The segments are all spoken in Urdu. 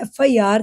FIR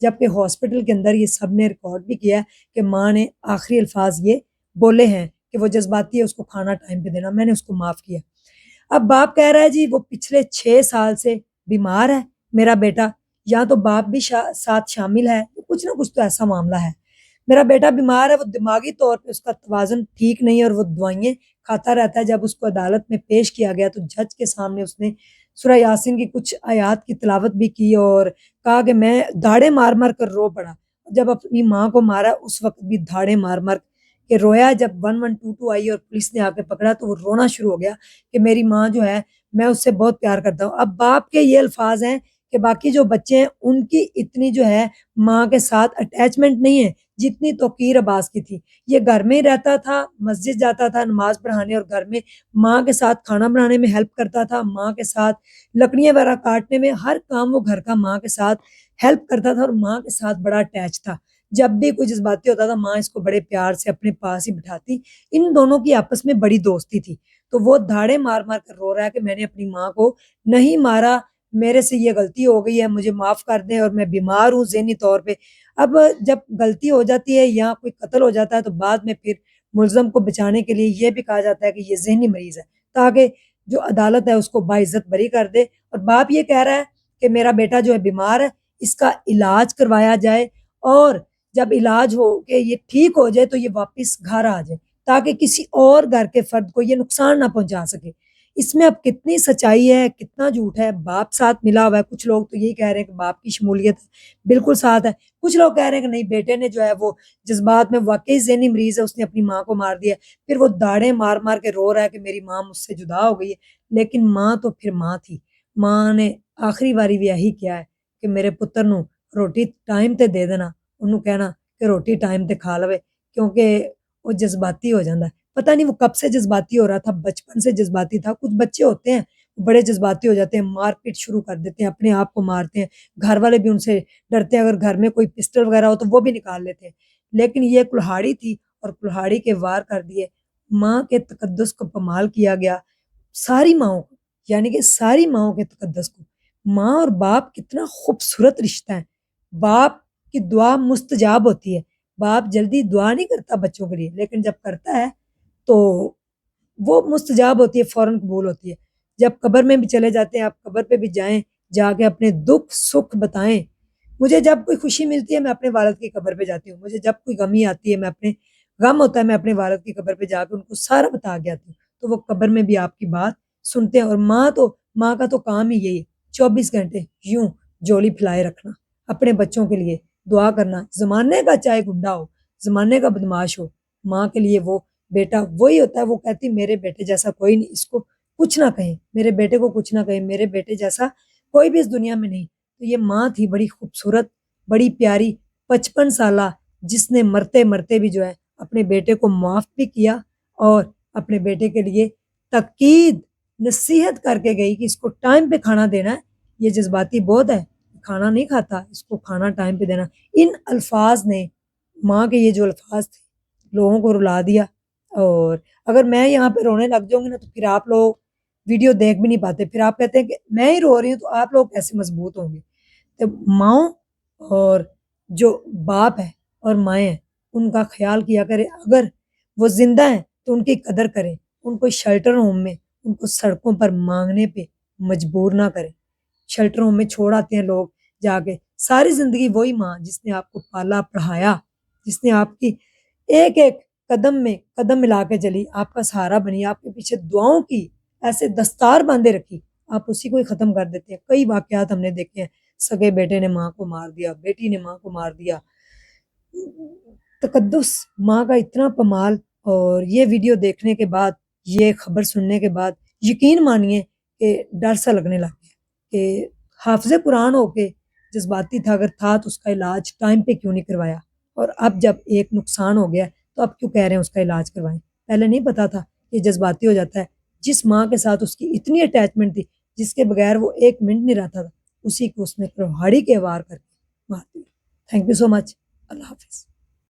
جبکہ ہاسپٹل کے اندر یہ سب نے ریکارڈ بھی کیا ہے کہ ماں نے آخری الفاظ یہ بولے ہیں کہ وہ جذباتی ہے، اس کو کھانا ٹائم پہ دینا، میں نے اس کو معاف کیا۔ اب باپ کہہ رہا ہے جی وہ پچھلے 6 سال سے بیمار ہے میرا بیٹا، یا تو باپ بھی ساتھ شامل ہے، کچھ نہ کچھ تو ایسا معاملہ ہے۔ میرا بیٹا بیمار ہے، وہ دماغی طور پہ اس کا توازن ٹھیک نہیں ہے اور وہ دوائیں کھاتا رہتا ہے۔ جب اس کو عدالت میں پیش کیا گیا تو جج کے سامنے اس نے سورہ یاسین کی کچھ آیات کی تلاوت بھی کی اور کہا کہ میں دھاڑے مار مار کر رو پڑا۔ جب اپنی ماں کو مارا اس وقت بھی دھاڑے مار مار کے رویا۔ جب 1122 آئی اور پولیس نے آ کے پکڑا تو وہ رونا شروع ہو گیا کہ میری ماں جو ہے میں اس سے بہت پیار کرتا ہوں۔ اب باپ کے یہ الفاظ ہیں کہ باقی جو بچے ہیں ان کی اتنی جو ہے ماں کے ساتھ اٹیچمنٹ نہیں ہے جتنی توقیر عباس کی تھی۔ یہ گھر میں ہی رہتا تھا، مسجد جاتا تھا نماز پڑھانے اور گھر میں ماں کے ساتھ کھانا بنانے میں ہیلپ کرتا تھا، ماں کے ساتھ لکڑیاں وغیرہ کاٹنے میں، ہر کام وہ گھر کا ماں کے ساتھ ہیلپ کرتا تھا اور ماں کے ساتھ بڑا اٹیچ تھا۔ جب بھی کوئی جذباتی ہوتا تھا ماں اس کو بڑے پیار سے اپنے پاس ہی بٹھاتی۔ ان دونوں کی آپس میں بڑی دوستی تھی۔ تو وہ دھاڑے مار مار کر رو رہا ہے کہ میں نے اپنی ماں کو نہیں مارا، میرے سے یہ غلطی ہو گئی ہے، مجھے معاف کر دیں اور میں بیمار ہوں ذہنی طور پہ۔ اب جب غلطی ہو جاتی ہے یا کوئی قتل ہو جاتا ہے تو بعد میں پھر ملزم کو بچانے کے لیے یہ بھی کہا جاتا ہے کہ یہ ذہنی مریض ہے، تاکہ جو عدالت ہے اس کو باعزت بری کر دے۔ اور باپ یہ کہہ رہا ہے کہ میرا بیٹا جو ہے بیمار ہے، اس کا علاج کروایا جائے اور جب علاج ہو کہ یہ ٹھیک ہو جائے تو یہ واپس گھر آ جائے، تاکہ کسی اور گھر کے فرد کو یہ نقصان نہ پہنچا سکے۔ اس میں اب کتنی سچائی ہے کتنا جھوٹ ہے، باپ ساتھ ملا ہوا ہے۔ کچھ لوگ تو یہی کہہ رہے ہیں کہ باپ کی شمولیت بالکل ساتھ ہے، کچھ لوگ کہہ رہے ہیں کہ نہیں بیٹے نے جو ہے وہ جذبات میں واقعی ذہنی مریض ہے، اس نے اپنی ماں کو مار دیا۔ پھر وہ داڑیں مار مار کے رو رہا ہے کہ میری ماں مجھ سے جدا ہو گئی ہے، لیکن ماں تو پھر ماں تھی۔ ماں نے آخری باری بھی یہی کیا ہے کہ میرے پتر نو روٹی ٹائم تے دے دینا، انہوں کہنا کہ روٹی ٹائم تے کھا لوے، کیونکہ وہ جذباتی ہو جاتا ہے۔ پتہ نہیں وہ کب سے جذباتی ہو رہا تھا، بچپن سے جذباتی تھا۔ کچھ بچے ہوتے ہیں بڑے جذباتی ہو جاتے ہیں، مار پیٹ شروع کر دیتے ہیں، اپنے آپ کو مارتے ہیں، گھر والے بھی ان سے ڈرتے ہیں، اگر گھر میں کوئی پسٹل وغیرہ ہو تو وہ بھی نکال لیتے ہیں۔ لیکن یہ کلہاڑی تھی اور کلہاڑی کے وار کر دیے۔ ماں کے تقدس کو پامال کیا گیا، ساری ماؤں کو، یعنی کہ ساری ماؤں کے تقدس کو۔ ماں اور باپ کتنا خوبصورت رشتہ ہے۔ باپ کی دعا مستجاب ہوتی ہے۔ باپ جلدی دعا نہیں کرتا بچوں کے لیے، لیکن جب کرتا ہے تو وہ مستجاب ہوتی ہے، فوراً قبول ہوتی ہے۔ جب قبر میں بھی چلے جاتے ہیں، آپ قبر پہ بھی جائیں، جا کے اپنے دکھ سکھ بتائیں۔ مجھے جب کوئی خوشی ملتی ہے میں اپنے والد کی قبر پہ جاتی ہوں، مجھے جب کوئی غمی آتی ہے میں اپنے غم ہوتا ہے میں اپنے والد کی قبر پہ جا کے ان کو سارا بتا کے آتی ہوں، تو وہ قبر میں بھی آپ کی بات سنتے ہیں۔ اور ماں کا تو کام ہی یہی ہے، 24 گھنٹے یوں جولی پھیلائے رکھنا، اپنے بچوں کے لیے دعا کرنا، زمانے کا چاہے گنڈا ہو، زمانے کا بدماش ہو، ماں کے لیے وہ بیٹا وہی ہوتا ہے۔ وہ کہتی میرے بیٹے جیسا کوئی نہیں، اس کو کچھ نہ کہیں، میرے بیٹے کو کچھ نہ کہیں، میرے بیٹے جیسا کوئی بھی اس دنیا میں نہیں۔ تو یہ ماں تھی بڑی خوبصورت، بڑی پیاری، 55 سالہ، جس نے مرتے مرتے بھی جو ہے اپنے بیٹے کو معاف بھی کیا اور اپنے بیٹے کے لیے تاکید نصیحت کر کے گئی کہ اس کو ٹائم پہ کھانا دینا ہے، یہ جذباتی بہت ہے، کھانا نہیں کھاتا، اس کو کھانا ٹائم پہ دینا۔ ان الفاظ نے، ماں کے یہ جو الفاظ تھے، لوگوں کو رلا دیا۔ اور اگر میں یہاں پہ رونے لگ جاؤں گی نا تو پھر آپ لوگ ویڈیو دیکھ بھی نہیں پاتے، پھر آپ کہتے ہیں کہ میں ہی رو رہی ہوں تو آپ لوگ کیسے مضبوط ہوں گے۔ تو ماؤں اور جو باپ ہے اور مائیں ہیں ان کا خیال کیا کرے، اگر وہ زندہ ہیں تو ان کی قدر کریں، ان کو شیلٹر ہوم میں، ان کو سڑکوں پر مانگنے پہ مجبور نہ کریں۔ شیلٹر ہوم میں چھوڑ آتے ہیں لوگ جا کے، ساری زندگی وہی ماں جس نے آپ کو پالا پڑھایا، جس نے آپ کی ایک ایک قدم میں قدم ملا کے چلی، آپ کا سہارا بنی، آپ کے پیچھے دعاؤں کی ایسے دستار باندھے رکھی، آپ اسی کو ہی ختم کر دیتے ہیں۔ کئی واقعات ہم نے دیکھے ہیں، سگے بیٹے نے ماں کو مار دیا، بیٹی نے ماں کو مار دیا۔ تقدس ماں کا اتنا پمال، اور یہ ویڈیو دیکھنے کے بعد، یہ خبر سننے کے بعد یقین مانیے کہ ڈر سا لگنے لگ گیا کہ حافظ قرآن ہو کے جذباتی تھا، اگر تھا تو اس کا علاج ٹائم پہ کیوں نہیں کروایا، اور اب جب ایک نقصان ہو گیا تو اب کیوں کہہ رہے ہیں اس کا علاج کروائیں۔ پہلے نہیں پتا تھا کہ جذباتی ہو جاتا ہے۔ جس ماں کے ساتھ اس کی اتنی اٹیچمنٹ تھی، جس کے بغیر وہ ایک منٹ نہیں رہتا تھا، اسی کو اس نے کلہاڑی کے وار کر کے مار دیا۔ تھینک یو سو مچ، اللہ حافظ۔